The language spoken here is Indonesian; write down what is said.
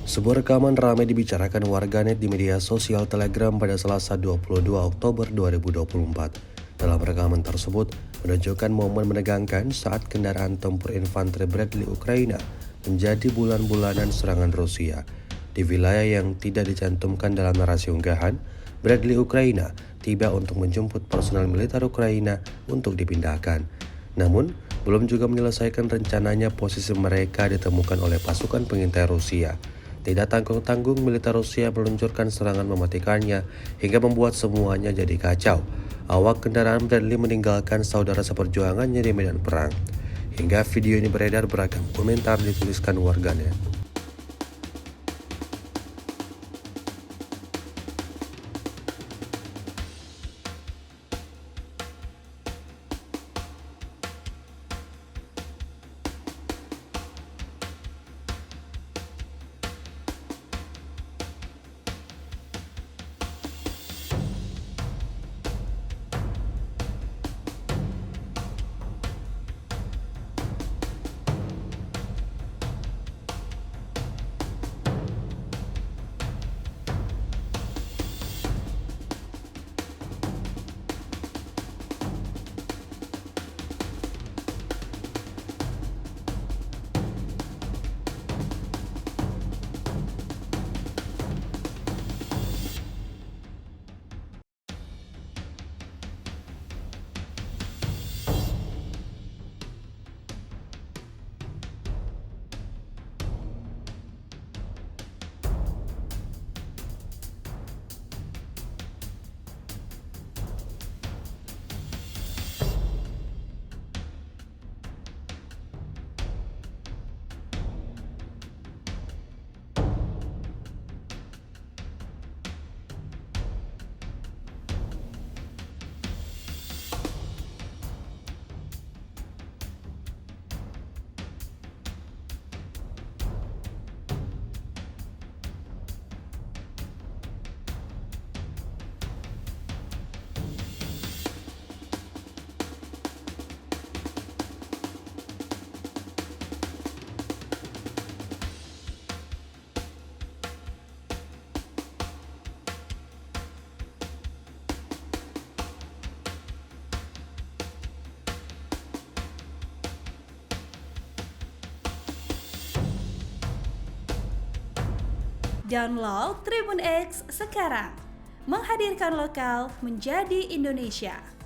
Sebuah rekaman ramai dibicarakan warganet di media sosial Telegram pada Selasa 22 Oktober 2024. Dalam rekaman tersebut, menunjukkan momen menegangkan saat kendaraan tempur infanteri Bradley Ukraina menjadi bulan-bulanan serangan Rusia. Di wilayah yang tidak dicantumkan dalam narasi unggahan, Bradley Ukraina tiba untuk menjemput personel militer Ukraina untuk dipindahkan. Namun, belum juga menyelesaikan rencananya posisi mereka ditemukan oleh pasukan pengintai Rusia. Tidak tanggung-tanggung militer Rusia meluncurkan serangan mematikannya hingga membuat semuanya jadi kacau. Awak kendaraan Bradley meninggalkan saudara seperjuangannya di medan perang. Hingga video ini beredar, beragam komentar dituliskan warganet. Download Tribun X sekarang, menghadirkan lokal menjadi Indonesia.